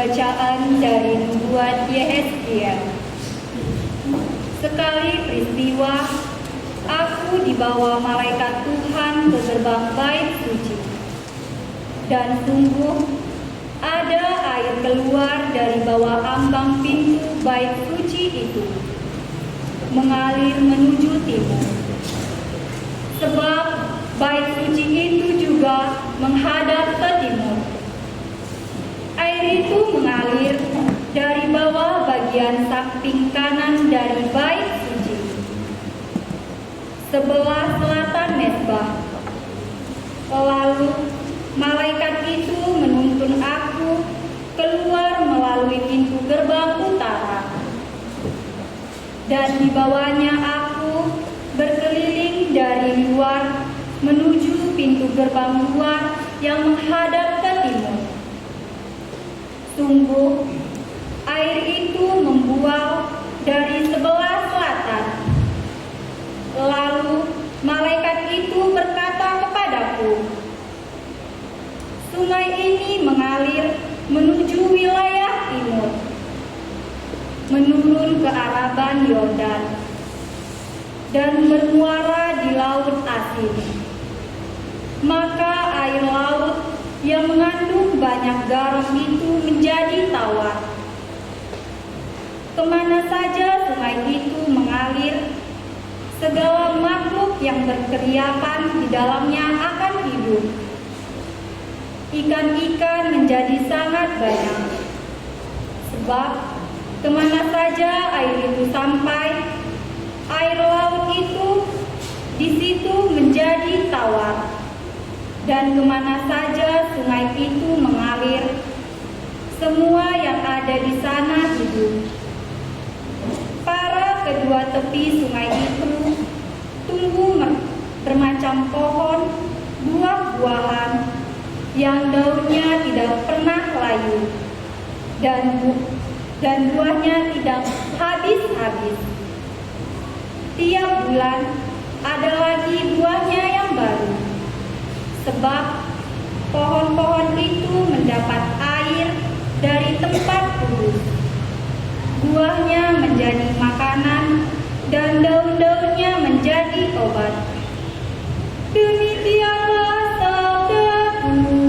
Bacaan dari Nubuat Yehezkiel. Sekali peristiwa, aku dibawa malaikat Tuhan ke gerbang bait suci. Dan sungguh, ada air keluar dari bawah ambang pintu bait suci itu, mengalir menuju timur. Sebab bait suci itu juga menghadap ke timur. Air itu mengalir dari bawah bagian samping kanan dari bait suci, sebelah selatan mezbah. Lalu malaikat itu menuntun aku keluar melalui pintu gerbang utara, dan dibawanya aku berkeliling dari luar menuju pintu gerbang luar yang menghadap ke timur. Sungguh, air itu membual dari sebelah selatan. Lalu malaikat itu berkata kepadaku, sungai ini mengalir menuju wilayah timur, menurun ke Araban Yordan, dan bermuara di Laut Asin. Maka air laut yang mengandung banyak garam itu menjadi tawar. Kemana saja sungai itu mengalir, segala makhluk yang berkeriapan di dalamnya akan hidup. Ikan-ikan menjadi sangat banyak. Sebab kemana saja air itu sampai, air laut itu di situ menjadi tawar. Dan kemana saja sungai itu mengalir, semua yang ada di sana hidup. Para kedua tepi sungai itu tumbuh bermacam pohon, buah-buahan yang daunnya tidak pernah layu, dan buahnya tidak habis-habis. Tiap bulan ada lagi buahnya yang baru. Sebab pohon-pohon itu mendapat air dari tempat kudus. Buahnya menjadi makanan dan daun-daunnya menjadi obat. Demikianlah sabda Tuhan.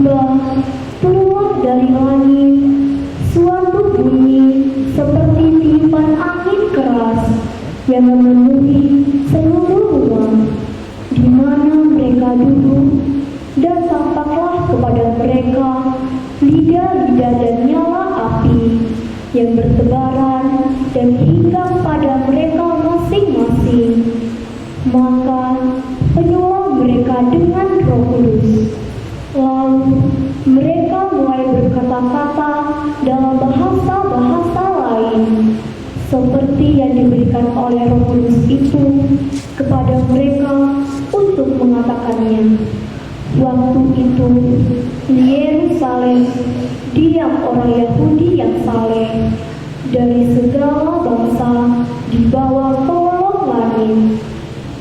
tiba-tiba keluar dari langit suatu bunyi seperti tiupan angin keras yang memenuhi seluruh rumah di mana mereka duduk, dan tampaklah kepada mereka lidah-lidah dan nyala api yang bertebaran dan hinggap pada mereka masing-masing. Maka penuhlah mereka dengan Roh Kudus. Lalu mereka mulai berkata-kata dalam bahasa-bahasa lain, seperti yang diberikan oleh Roh Kudus itu kepada mereka untuk mengatakannya. Waktu itu di Yerusalem diam orang Yahudi yang saleh dari segala bangsa di bawah kolong langit.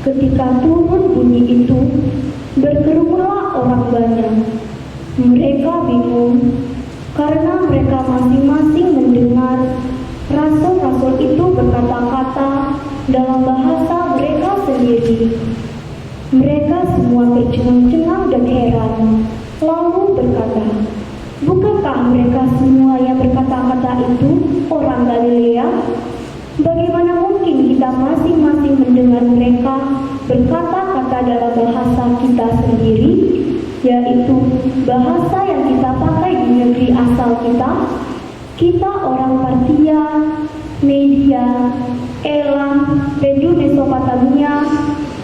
Ketika turun bunyi itu, berkerumunlah orang banyak. Mereka bingung karena mereka masing-masing mendengar rasul-rasul itu berkata-kata dalam bahasa mereka sendiri. Mereka semua tercengang-cengang dan heran, lalu berkata, "Bukankah mereka semua yang berkata-kata itu orang Galilea? Bagaimana mungkin kita masing-masing mendengar mereka berkata-kata dalam bahasa kita sendiri, yaitu bahasa yang kita pakai di negeri asal kita? Kita orang Partia, Media, Elam, Pedu Mesopotamia,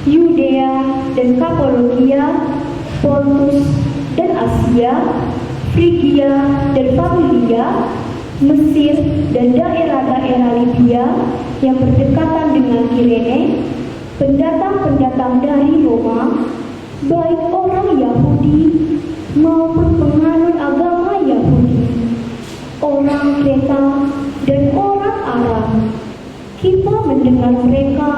Yudea dan Kapadokia, Pontus dan Asia, Frigia dan Pamfilia, Mesir dan daerah-daerah Libya yang berdekatan dengan Kirene, pendatang-pendatang dari Roma, baik orang Yahudi maupun penganut agama Yahudi, orang Kreta dan orang Arab. Kita mendengar mereka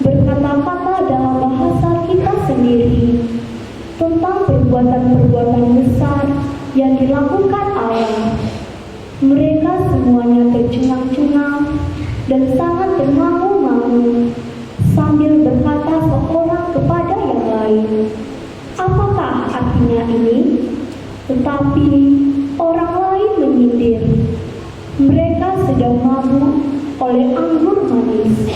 berkata-kata dalam bahasa kita sendiri tentang perbuatan-perbuatan besar yang dilakukan Allah. Mereka semuanya tercengang-cengang dan sangat termangu-mangu sambil berkata seorang kepada yang lain, "Apakah artinya ini?" Tetapi orang lain menyindir, "Mereka sedang mabuk oleh anggur manis."